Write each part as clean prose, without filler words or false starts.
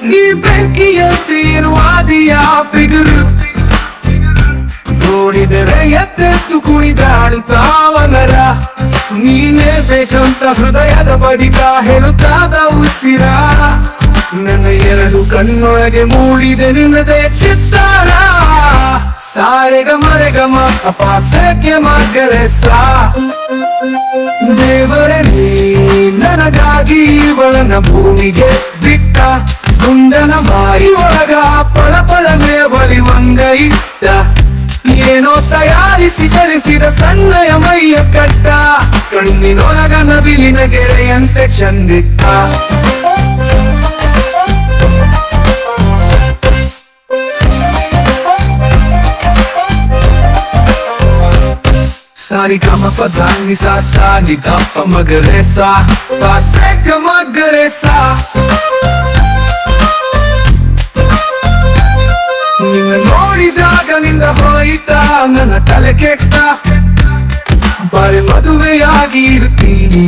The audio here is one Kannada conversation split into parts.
ನೀ ಬೆಂಕಿಯ ತೀರುವಾದಿಯ ಫಿಗರು ನೋಡಿದರೆ ಎತ್ತೆತ್ತು ಕುಣಿದಾಡುತ್ತಾವನರ ನೀನೇ ಬೇಕಂತ ಹೃದಯದ ಬಡಿತ ಹೇಳುತ್ತಾದ ಉಸಿರ ನನ್ನ ಎರಡು ಕಣ್ಣೊಳಗೆ ಮೂಡಿದೆ ನಿನ್ನದೇ ಚಿತ್ತಾರ ಸಾರೆಗ ಮರೆಗಮ ಅಪಾಸಕ್ಕೆ ಮಗರೆಸ ದೇವರೇ ನೀ ನನಗಾಗಿ ಇವಳನ್ನ ಭೂಮಿಗೆ ಬಿಟ್ಟ ಗುಂಡನ ಮಾರಿ ಒಳಗ ಪಳಪಳನೆ ಒಲಿವಂಗ ಇಟ್ಟ ಏನೋ ತಯಾರಿಸಿ ಕಲಿಸಿದ ಸಣ್ಣಯ ಮೈಯ ಕಟ್ಟ ಕಣ್ಣಿನೊಳಗ ನವಿಲಿನ ಗೆರೆಯಂತೆ ಚಂದಿಟ್ಟ ಸಾರಿ ಗಮ ಪದ ನಿ ಸಾ ಸಾ ನಿ ದ ಪ ಮ ಗ ರೆ ಸಾ ಪಾ ಸೆ ಗ ಮ ಗ ರೆ ಸಾ ನಿನ್ನ ನೋಡಿದಾಗ ನಿಂದ ಹೋಯಿತ ನನ್ನ ತಲೆ ಕೆಟ್ಟ ಬಾರಿ ಮದುವೆಯಾಗಿ ಇಡ್ತೀನಿ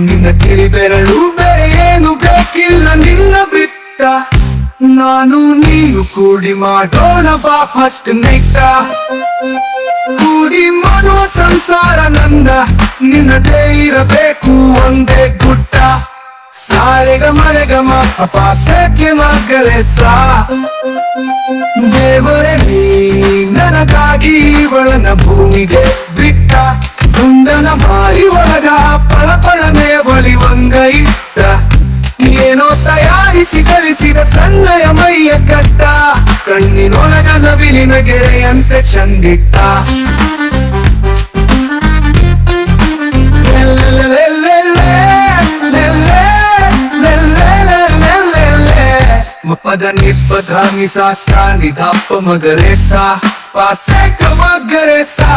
ನಿನ್ನ ಕಿರಿ ಬೆರಳು ಬೇರೆ ಏನು ಬೇಕಿಲ್ಲ ನಿನ್ನ ಬಿಟ್ಟ ನಾನು ನೀನು ಕೂಡಿ ಮಾಡೋಣ ಬಾ ಫಸ್ಟ್ ನೈಟ ಕೂಡಿ ಮಾಡುವ ಸಂಸಾರ ನಂದ ನಿನ್ನದೇ ಇರಬೇಕು ಒಂದೇ ಗುಟ್ಟ ಸಾರೆಗ ಮರೆಗಮ ಅಪಾಸಕ್ಕೆ ಮಗರೆಸ ದೇವರೇ ನೀ ನನಗಾಗಿ ಇವಳನ್ನ ಭೂಮಿಗೆ ಬಿಟ್ಟ ಗುಂಡನ ಮಾರಿ ಒಳಗ ಪಳಪಳನೆ ಒಲಿವಂಗ ಇಟ್ಟ ಏನೋ ತಯಾರಿಸಿ ಕಲಿಸಿದ ಸಣ್ಣಯ ಮೈಯ ಕಟ್ಟ ಕಣ್ಣಿನೊಳಗ ನವಿಲಿನ ಗೆರೆಯಂತೆ ಚಂದಿಟ್ಟ ಪದ ನಿಪ್ಪದ ನಿ ಸಾ ಸಾ ನಿ ದ ಪ ಮ ಗ ರೆ ಸಾ ಪಾ ಸೆ ಗ ಮ ಗ ರೆ ಸಾ